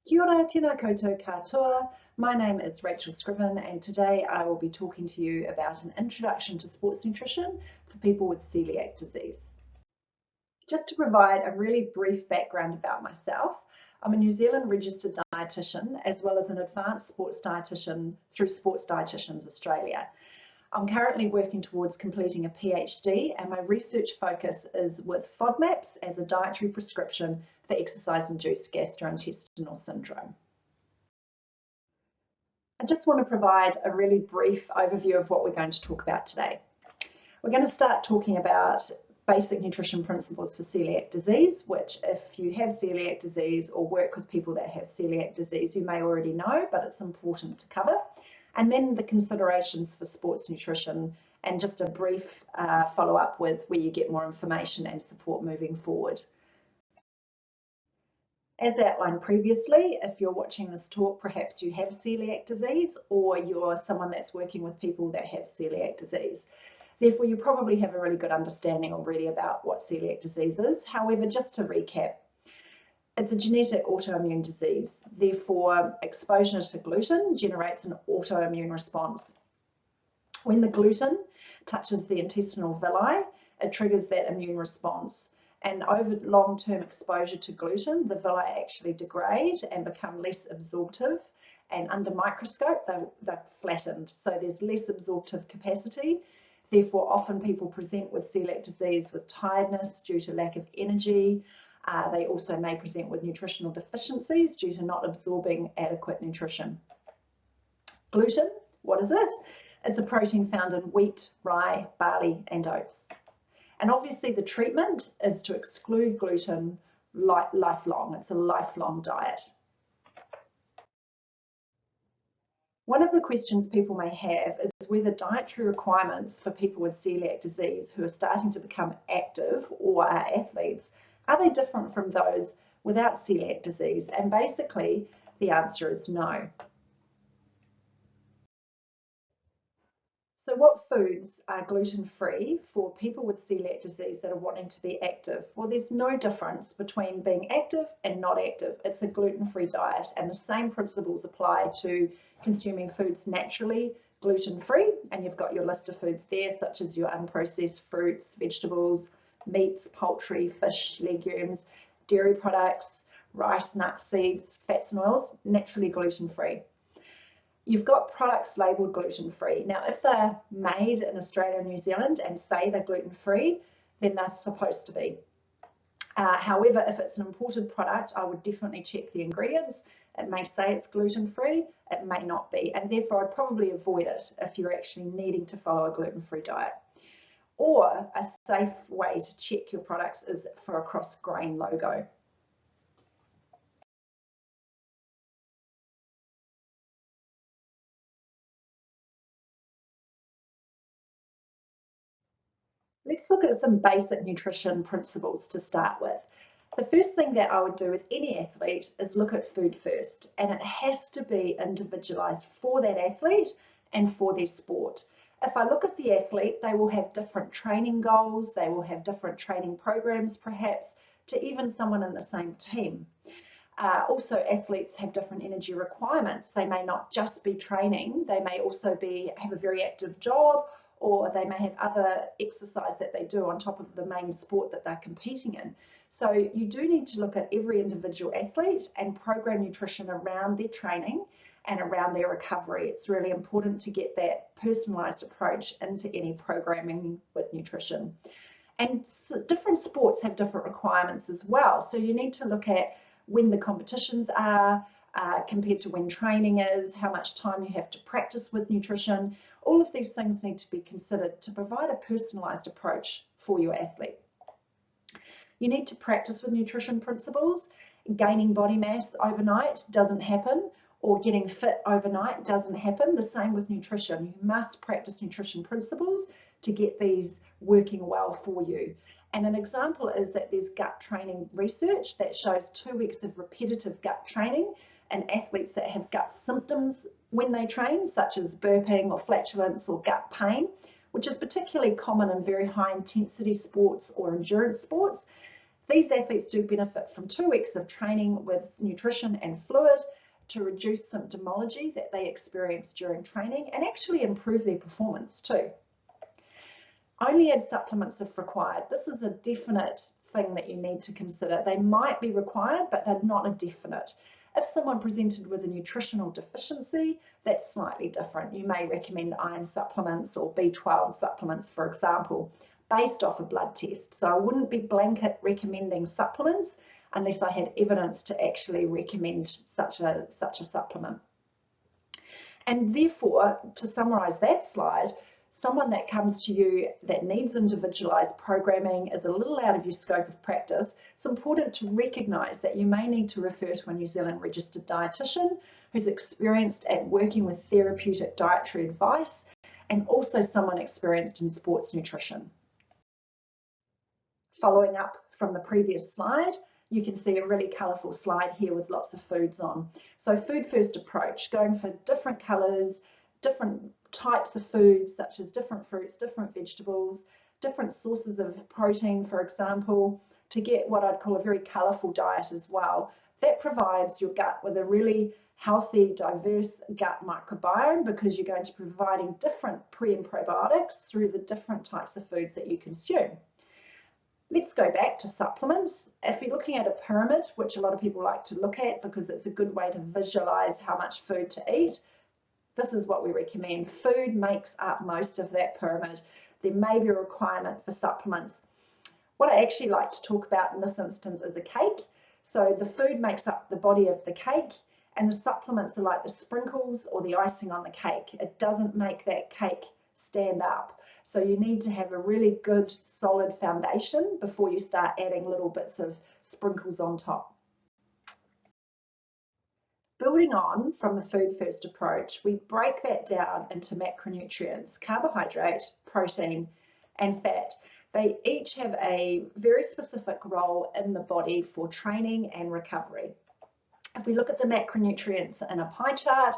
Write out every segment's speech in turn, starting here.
Kia ora, tēnā koutou katoa. My name is Rachel Scriven and today I will be talking to you about an introduction to sports nutrition for people with celiac disease. Just to provide a really brief background about myself, I'm a New Zealand registered dietitian as well as an advanced sports dietitian through Sports Dietitians Australia. I'm currently working towards completing a PhD and my research focus is with FODMAPs as a dietary prescription for exercise-induced gastrointestinal syndrome. I just want to provide a really brief overview of what we're going to talk about today. We're going to start talking about basic nutrition principles for celiac disease, which if you have celiac disease or work with people that have celiac disease, you may already know, but it's important to cover. And then the considerations for sports nutrition and just a brief follow-up with where you get more information and support moving forward. As outlined previously, if you're watching this talk, perhaps you have celiac disease or you're someone that's working with people that have celiac disease. Therefore, you probably have a really good understanding already about what celiac disease is. However, just to recap, it's a genetic autoimmune disease. Therefore, exposure to gluten generates an autoimmune response. When the gluten touches the intestinal villi, it triggers that immune response. And over long-term exposure to gluten, the villi actually degrade and become less absorptive. And under microscope, they're flattened. So there's less absorptive capacity. Therefore, often people present with celiac disease with tiredness due to lack of energy. They also may present with nutritional deficiencies due to not absorbing adequate nutrition. Gluten, what is it? It's a protein found in wheat, rye, barley, and oats. And obviously the treatment is to exclude gluten lifelong. It's a lifelong diet. One of the questions people may have is whether dietary requirements for people with celiac disease who are starting to become active or are athletes, are they different from those without celiac disease? And basically the answer is no. So what foods are gluten-free for people with celiac disease that are wanting to be active? Well, there's no difference between being active and not active. It's a gluten-free diet and the same principles apply to consuming foods naturally gluten-free, and you've got your list of foods there such as your unprocessed fruits, vegetables, meats, poultry, fish, legumes, dairy products, rice, nuts, seeds, fats and oils, naturally gluten-free. You've got products labelled gluten-free. Now, if they're made in Australia and New Zealand and say they're gluten-free, then they're supposed to be. However, if it's an imported product, I would definitely check the ingredients. It may say it's gluten-free, it may not be, and therefore I'd probably avoid it if you're actually needing to follow a gluten-free diet. Or a safe way to check your products is for a cross-grain logo. Let's look at some basic nutrition principles to start with. The first thing that I would do with any athlete is look at food first, and it has to be individualized for that athlete and for their sport. If I look at the athlete, they will have different training goals, they will have different training programs perhaps, to even someone in the same team. Also, athletes have different energy requirements. They may not just be training, they may also have a very active job, or they may have other exercise that they do on top of the main sport that they're competing in. So you do need to look at every individual athlete and program nutrition around their training and around their recovery. It's really important to get that personalized approach into any programming with nutrition. And different sports have different requirements as well. So you need to look at when the competitions are, compared to when training is, how much time you have to practice with nutrition. All of these things need to be considered to provide a personalized approach for your athlete. You need to practice with nutrition principles. Gaining body mass overnight doesn't happen, or getting fit overnight doesn't happen. The same with nutrition. You must practice nutrition principles to get these working well for you. And an example is that there's gut training research that shows 2 weeks of repetitive gut training and athletes that have gut symptoms when they train, such as burping or flatulence or gut pain, which is particularly common in very high intensity sports or endurance sports. These athletes do benefit from 2 weeks of training with nutrition and fluid to reduce symptomology that they experience during training and actually improve their performance too. Only add supplements if required. This is a definite thing that you need to consider. They might be required, but they're not a definite. If someone presented with a nutritional deficiency, that's slightly different. You may recommend iron supplements or B12 supplements, for example, based off a blood test. So I wouldn't be blanket recommending supplements unless I had evidence to actually recommend such a supplement. And therefore, to summarize that slide, someone that comes to you that needs individualized programming is a little out of your scope of practice, it's important to recognize that you may need to refer to a New Zealand registered dietitian who's experienced at working with therapeutic dietary advice and also someone experienced in sports nutrition. Following up from the previous slide, you can see a really colourful slide here with lots of foods on. So food first approach, going for different colours, different types of foods such as different fruits, different vegetables, different sources of protein, for example, to get what I'd call a very colourful diet as well. That provides your gut with a really healthy, diverse gut microbiome because you're going to be providing different pre and probiotics through the different types of foods that you consume. Let's go back to supplements. If you're looking at a pyramid, which a lot of people like to look at because it's a good way to visualize how much food to eat, this is what we recommend. Food makes up most of that pyramid. There may be a requirement for supplements. What I actually like to talk about in this instance is a cake. So the food makes up the body of the cake and the supplements are like the sprinkles or the icing on the cake. It doesn't make that cake stand up. So you need to have a really good solid foundation before you start adding little bits of sprinkles on top. Building on from the food first approach, we break that down into macronutrients, carbohydrate, protein, and fat. They each have a very specific role in the body for training and recovery. If we look at the macronutrients in a pie chart,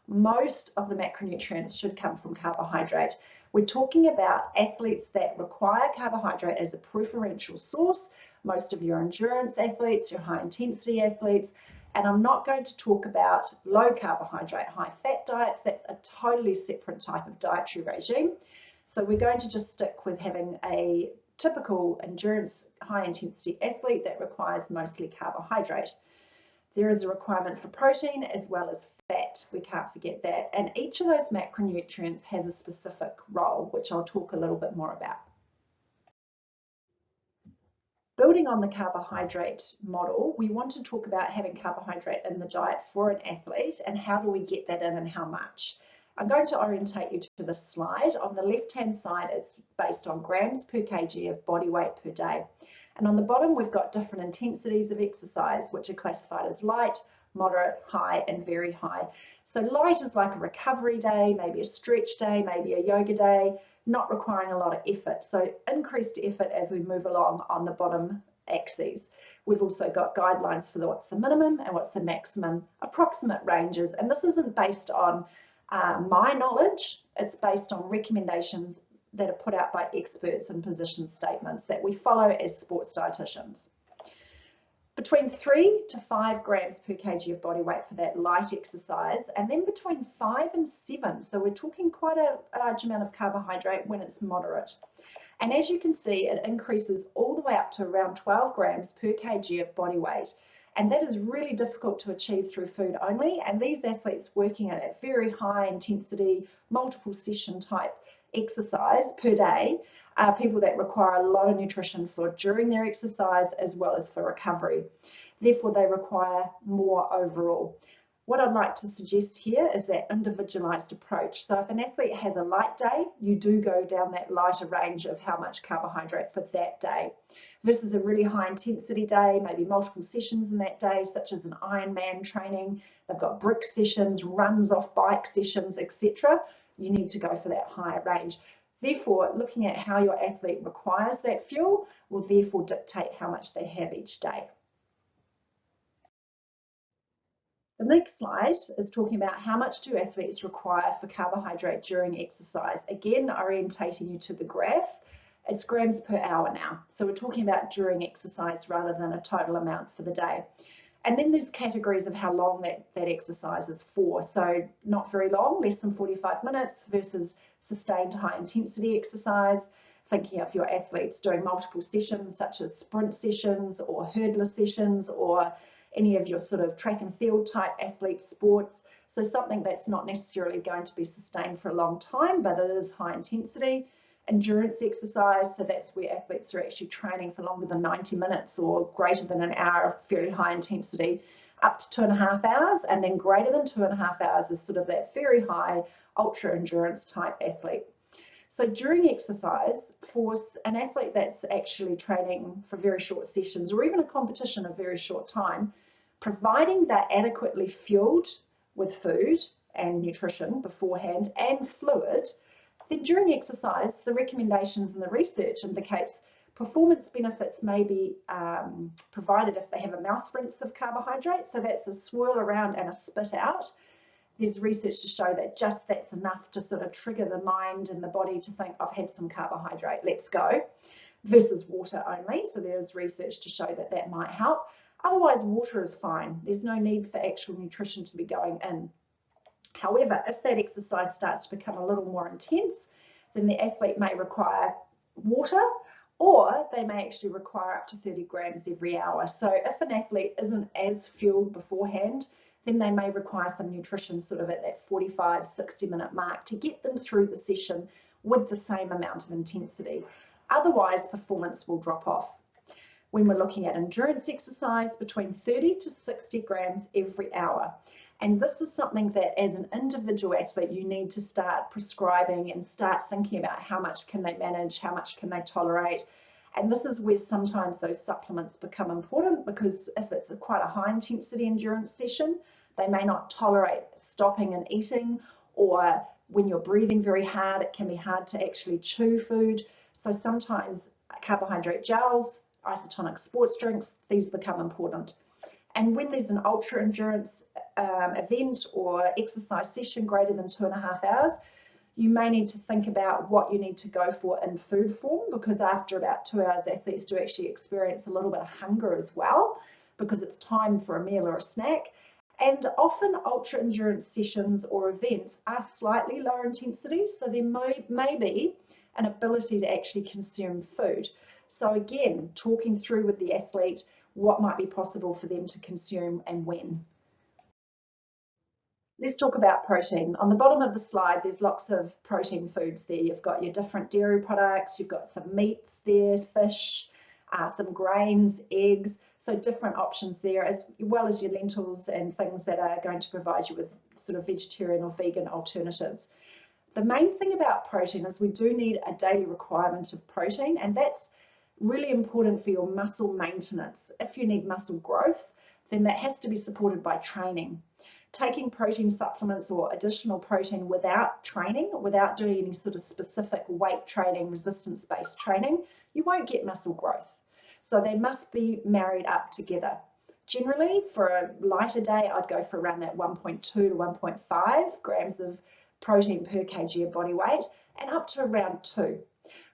most of the macronutrients should come from carbohydrate. We're talking about athletes that require carbohydrate as a preferential source, most of your endurance athletes, your high intensity athletes, and I'm not going to talk about low carbohydrate, high fat diets. That's a totally separate type of dietary regime. So we're going to just stick with having a typical endurance high intensity athlete that requires mostly carbohydrate. There is a requirement for protein as well as fat, we can't forget that, and each of those macronutrients has a specific role, which I'll talk a little bit more about. Building on the carbohydrate model, we want to talk about having carbohydrate in the diet for an athlete and how do we get that in and how much. I'm going to orientate you to this slide. On the left-hand side, it's based on grams per kg of body weight per day. And on the bottom, we've got different intensities of exercise, which are classified as light, moderate, high, and very high. So light is like a recovery day, maybe a stretch day, maybe a yoga day, not requiring a lot of effort. So increased effort as we move along on the bottom axes. We've also got guidelines for what's the minimum and what's the maximum approximate ranges. And this isn't based on my knowledge, it's based on recommendations that are put out by experts and position statements that we follow as sports dietitians. Between 3 to 5 grams per kg of body weight for that light exercise, and then between 5 and 7. So we're talking quite a large amount of carbohydrate when it's moderate. And as you can see, it increases all the way up to around 12 grams per kg of body weight. And that is really difficult to achieve through food only. And these athletes working at a very high intensity, multiple session type exercise per day are people that require a lot of nutrition for during their exercise as well as for recovery. Therefore, they require more overall. What I'd like to suggest here is that individualized approach. So if an athlete has a light day, you do go down that lighter range of how much carbohydrate for that day versus a really high intensity day, maybe multiple sessions in that day, such as an Ironman training. They've got brick sessions, runs off bike sessions, etc. You need to go for that higher range. Therefore, looking at how your athlete requires that fuel will therefore dictate how much they have each day. The next slide is talking about how much do athletes require for carbohydrate during exercise. Again, orientating you to the graph. It's grams per hour now. So we're talking about during exercise rather than a total amount for the day. And then there's categories of how long that exercise is for. So not very long, less than 45 minutes versus sustained high intensity exercise. Thinking of your athletes doing multiple sessions such as sprint sessions or hurdler sessions or any of your sort of track and field type athlete sports. So something that's not necessarily going to be sustained for a long time, but it is high intensity. Endurance exercise, so that's where athletes are actually training for longer than 90 minutes or greater than an hour of fairly high intensity, up to 2.5 hours, and then greater than 2.5 hours is sort of that very high ultra endurance type athlete. So during exercise, for an athlete that's actually training for very short sessions or even a competition of very short time, providing they're adequately fueled with food and nutrition beforehand and fluid, then during exercise, the recommendations and the research indicates performance benefits may be provided if they have a mouth rinse of carbohydrate. So that's a swirl around and a spit out. There's research to show that just that's enough to sort of trigger the mind and the body to think, I've had some carbohydrate, let's go, versus water only. So there's research to show that that might help. Otherwise, water is fine. There's no need for actual nutrition to be going in. However, if that exercise starts to become a little more intense, then the athlete may require water, or they may actually require up to 30 grams every hour. So if an athlete isn't as fueled beforehand, then they may require some nutrition sort of at that 45, 60-minute mark to get them through the session with the same amount of intensity. Otherwise, performance will drop off. When we're looking at endurance exercise, between 30 to 60 grams every hour. And this is something that as an individual athlete, you need to start prescribing and start thinking about how much can they manage, how much can they tolerate. And this is where sometimes those supplements become important, because if it's quite a high intensity endurance session, they may not tolerate stopping and eating, or when you're breathing very hard, it can be hard to actually chew food. So sometimes carbohydrate gels, isotonic sports drinks, these become important. And when there's an ultra endurance event or exercise session greater than 2.5 hours, you may need to think about what you need to go for in food form, because after about 2 hours, athletes do actually experience a little bit of hunger as well, because it's time for a meal or a snack. And often ultra endurance sessions or events are slightly lower intensity, so there may be an ability to actually consume food. So again, talking through with the athlete what might be possible for them to consume and when. Let's talk about protein. On the bottom of the slide, there's lots of protein foods there. You've got your different dairy products, you've got some meats there, fish, some grains, eggs, so different options there, as well as your lentils and things that are going to provide you with sort of vegetarian or vegan alternatives. The main thing about protein is we do need a daily requirement of protein, and that's really important for your muscle maintenance. If you need muscle growth, then that has to be supported by training. Taking protein supplements or additional protein without training, without doing any sort of specific weight training, resistance-based training, you won't get muscle growth. So they must be married up together. Generally, for a lighter day, I'd go for around that 1.2 to 1.5 grams of protein per kg of body weight, and up to around 2.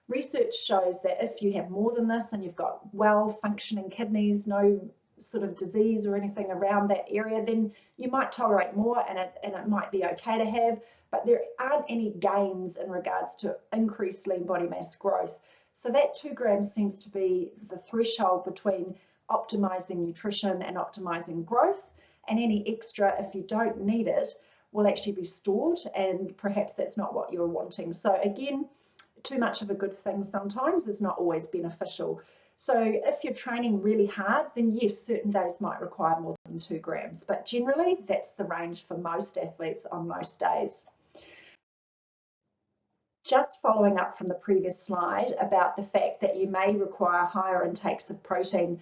Research shows that if you have more than this and you've got well-functioning kidneys, no sort of disease or anything around that area, then you might tolerate more, and it might be okay to have, but there aren't any gains in regards to increased lean body mass growth. So that 2 grams seems to be the threshold between optimizing nutrition and optimizing growth, and any extra, if you don't need it, will actually be stored, and perhaps that's not what you're wanting. So again, too much of a good thing sometimes is not always beneficial. So if you're training really hard, then yes, certain days might require more than 2 grams, but generally that's the range for most athletes on most days. Just following up from the previous slide about the fact that you may require higher intakes of protein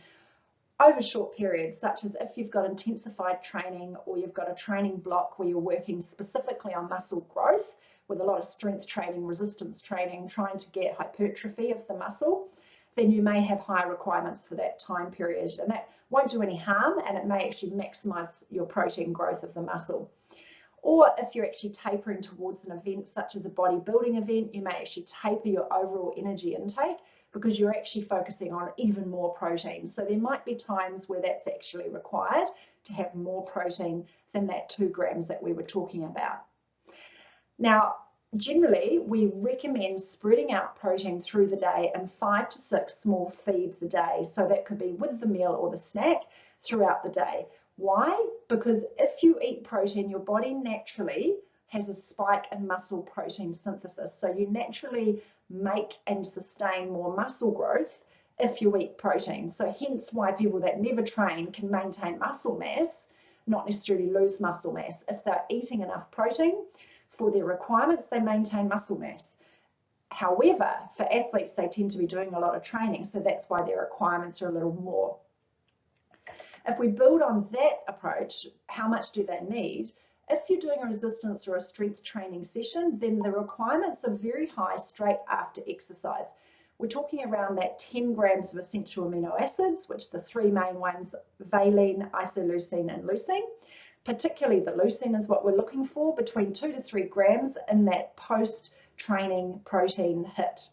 over short periods, such as if you've got intensified training or you've got a training block where you're working specifically on muscle growth with a lot of strength training, resistance training, trying to get hypertrophy of the muscle, then you may have higher requirements for that time period, and that won't do any harm, and it may actually maximize your protein growth of the muscle. Or if you're actually tapering towards an event such as a bodybuilding event, you may actually taper your overall energy intake because you're actually focusing on even more protein. So there might be times where that's actually required to have more protein than that 2 grams that we were talking about. Now, generally, we recommend spreading out protein through the day in 5 to 6 small feeds a day. So that could be with the meal or the snack throughout the day. Why? Because if you eat protein, your body naturally has a spike in muscle protein synthesis. So you naturally make and sustain more muscle growth if you eat protein. So hence why people that never train can maintain muscle mass, not necessarily lose muscle mass. If they're eating enough protein for their requirements, they maintain muscle mass. However, for athletes, they tend to be doing a lot of training, so that's why their requirements are a little more. If we build on that approach, how much do they need? If you're doing a resistance or a strength training session, then the requirements are very high straight after exercise. We're talking around that 10 grams of essential amino acids, which the 3 main ones, valine, isoleucine, and leucine. Particularly the leucine is what we're looking for, between 2 to 3 grams in that post-training protein hit.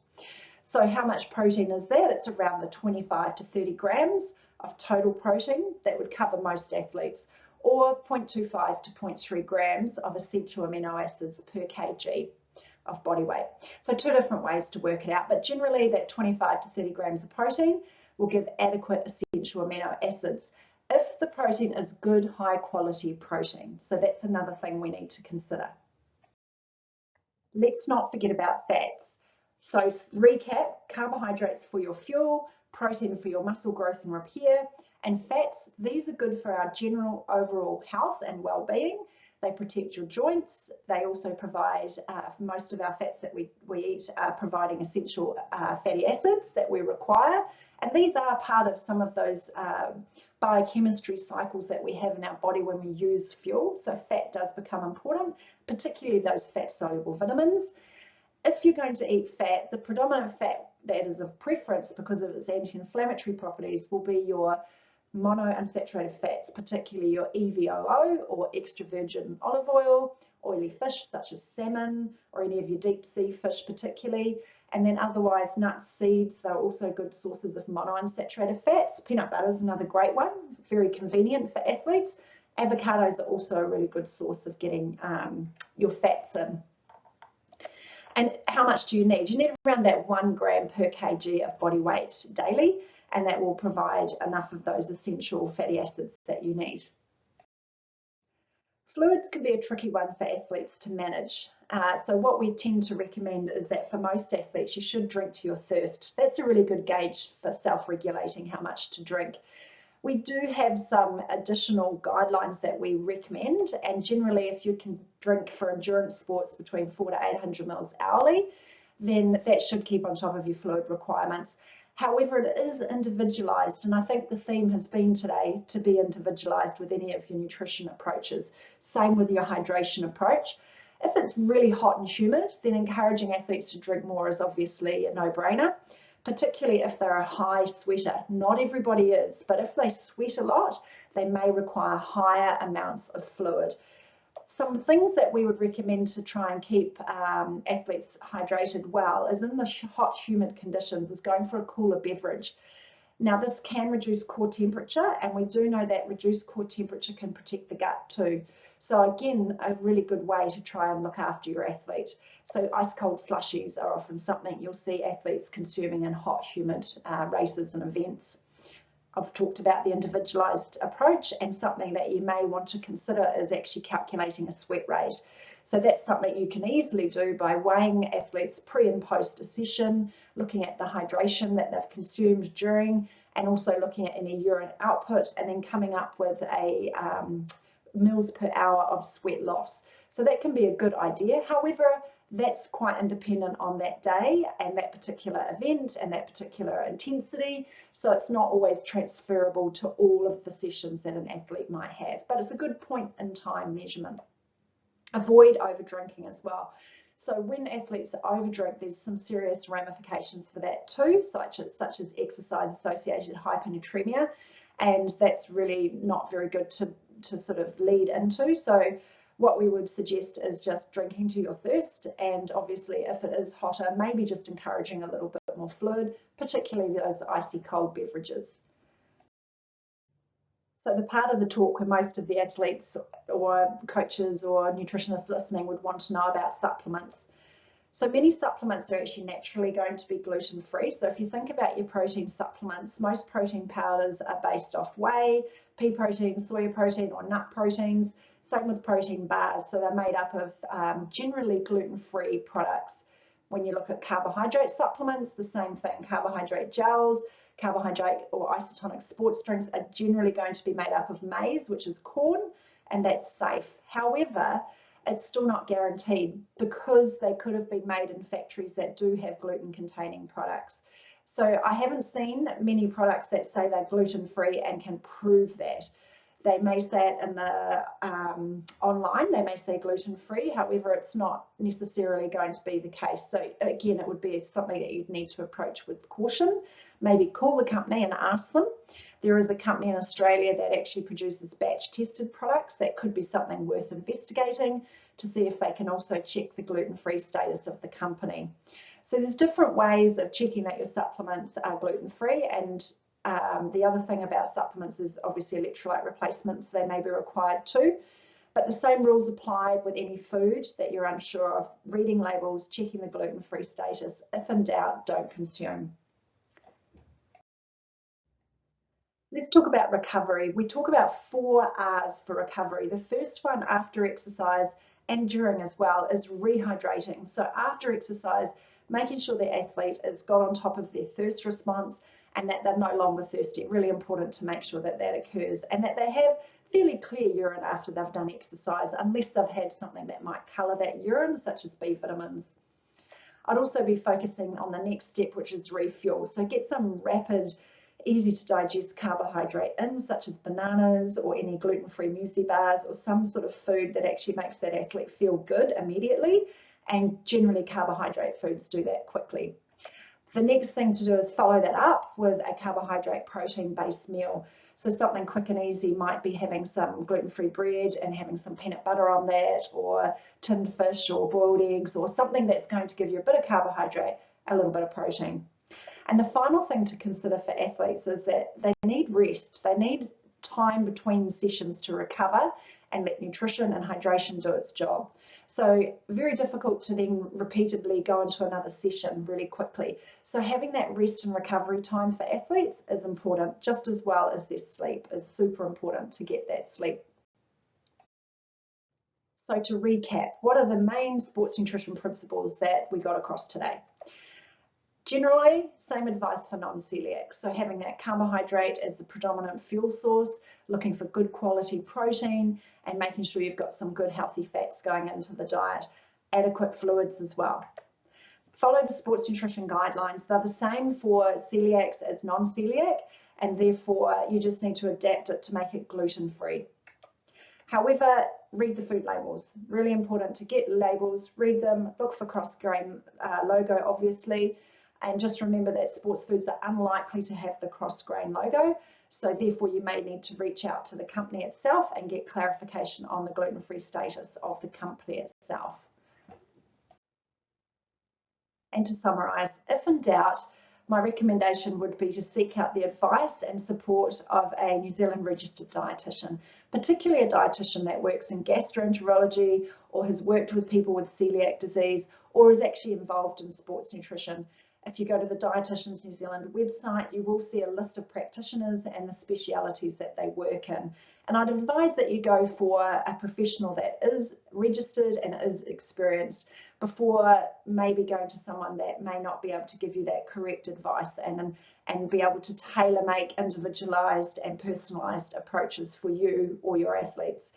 So how much protein is that? It's around the 25 to 30 grams of total protein that would cover most athletes, or 0.25 to 0.3 grams of essential amino acids per kg of body weight. So 2 different ways to work it out, but generally that 25 to 30 grams of protein will give adequate essential amino acids if the protein is good, high quality protein. So that's another thing we need to consider. Let's not forget about fats. So recap, carbohydrates for your fuel, protein for your muscle growth and repair, and fats, these are good for our general overall health and well-being. They protect your joints. They also provide, most of our fats that we eat are providing essential fatty acids that we require. And these are part of some of those biochemistry cycles that we have in our body when we use fuel. So fat does become important, particularly those fat-soluble vitamins. If you're going to eat fat, the predominant fat that is of preference because of its anti-inflammatory properties will be your monounsaturated fats, particularly your EVOO or extra virgin olive oil, oily fish such as salmon or any of your deep sea fish particularly, and then otherwise nuts, seeds, they're also good sources of monounsaturated fats. Peanut butter is another great one, very convenient for athletes. Avocados are also a really good source of getting your fats in. And how much do you need? You need around that 1 gram per kg of body weight daily, and that will provide enough of those essential fatty acids that you need. Fluids can be a tricky one for athletes to manage. So what we tend to recommend is that for most athletes, you should drink to your thirst. That's a really good gauge for self-regulating how much to drink. We do have some additional guidelines that we recommend, and generally if you can drink for endurance sports between 400 to 800 mils hourly, then that should keep on top of your fluid requirements. However, it is individualized, and I think the theme has been today to be individualized with any of your nutrition approaches. Same with your hydration approach. If it's really hot and humid, then encouraging athletes to drink more is obviously a no-brainer, particularly if they're a high sweater. Not everybody is, but if they sweat a lot, they may require higher amounts of fluid. Some things that we would recommend to try and keep athletes hydrated well is in the hot, humid conditions is going for a cooler beverage. Now this can reduce core temperature, and we do know that reduced core temperature can protect the gut too. So again, a really good way to try and look after your athlete. So ice cold slushies are often something you'll see athletes consuming in hot, humid races and events. I've talked about the individualized approach, and something that you may want to consider is actually calculating a sweat rate. So that's something you can easily do by weighing athletes pre and post a session, looking at the hydration that they've consumed during, and also looking at any urine output, and then coming up with a mils per hour of sweat loss. So that can be a good idea. However, that's quite independent on that day and that particular event and that particular intensity. So it's not always transferable to all of the sessions that an athlete might have, but it's a good point in time measurement. Avoid over drinking as well. So when athletes overdrink, there's some serious ramifications for that too, such as exercise associated hyponatremia, and that's really not very good to sort of lead into. So what we would suggest is just drinking to your thirst, and obviously if it is hotter, maybe just encouraging a little bit more fluid, particularly those icy cold beverages. So the part of the talk where most of the athletes or coaches or nutritionists listening would want to know about supplements. So many supplements are actually naturally going to be gluten-free. So if you think about your protein supplements, most protein powders are based off whey, pea protein, soy protein, or nut proteins. Same with protein bars. So they're made up of generally gluten-free products. When you look at carbohydrate supplements, the same thing. Carbohydrate gels, carbohydrate or isotonic sports drinks are generally going to be made up of maize, which is corn, and that's safe. However, it's still not guaranteed because they could have been made in factories that do have gluten-containing products. So I haven't seen many products that say they're gluten-free and can prove that. They may say it in the online, they may say gluten-free, however, it's not necessarily going to be the case. So again, it would be something that you'd need to approach with caution. Maybe call the company and ask them. There is a company in Australia that actually produces batch tested products. That could be something worth investigating to see if they can also check the gluten-free status of the company. So there's different ways of checking that your supplements are gluten-free, and the other thing about supplements is obviously electrolyte replacements. They may be required too, but the same rules apply with any food that you're unsure of. Reading labels, checking the gluten-free status. If in doubt, don't consume. Let's talk about recovery. We talk about 4 R's for recovery. The first one after exercise and during as well is rehydrating. So after exercise, making sure the athlete has got on top of their thirst response and that they're no longer thirsty. Really important to make sure that that occurs and that they have fairly clear urine after they've done exercise, unless they've had something that might colour that urine, such as B vitamins. I'd also be focusing on the next step, which is refuel. So get some rapid, easy to digest carbohydrate in, such as bananas or any gluten-free muesli bars or some sort of food that actually makes that athlete feel good immediately, and generally carbohydrate foods do that quickly. The next thing to do is follow that up with a carbohydrate protein based meal. So something quick and easy might be having some gluten-free bread and having some peanut butter on that, or tinned fish or boiled eggs, or something that's going to give you a bit of carbohydrate, a little bit of protein. And the final thing to consider for athletes is that they need rest. They need time between sessions to recover and let nutrition and hydration do its job. So very difficult to then repeatedly go into another session really quickly. So having that rest and recovery time for athletes is important, just as well as their sleep is super important to get that sleep. So to recap, what are the main sports nutrition principles that we got across today? Generally, same advice for non-celiac. So having that carbohydrate as the predominant fuel source, looking for good quality protein, and making sure you've got some good healthy fats going into the diet, adequate fluids as well. Follow the sports nutrition guidelines. They're the same for celiacs as non-celiac, and therefore you just need to adapt it to make it gluten-free. However, read the food labels. Really important to get labels, read them, look for cross-grain logo, obviously. And just remember that sports foods are unlikely to have the cross-grain logo, so therefore you may need to reach out to the company itself and get clarification on the gluten-free status of the company itself. And to summarise, if in doubt, my recommendation would be to seek out the advice and support of a New Zealand registered dietitian, particularly a dietitian that works in gastroenterology or has worked with people with celiac disease or is actually involved in sports nutrition. If you go to the Dietitians New Zealand website, you will see a list of practitioners and the specialities that they work in. And I'd advise that you go for a professional that is registered and is experienced before maybe going to someone that may not be able to give you that correct advice and be able to tailor-make individualised and personalised approaches for you or your athletes.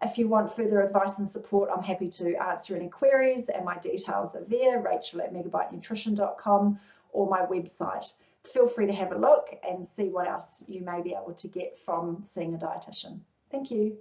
If you want further advice and support, I'm happy to answer any queries, and my details are there, rachel@megabytenutrition.com, or my website. Feel free to have a look and see what else you may be able to get from seeing a dietitian. Thank you.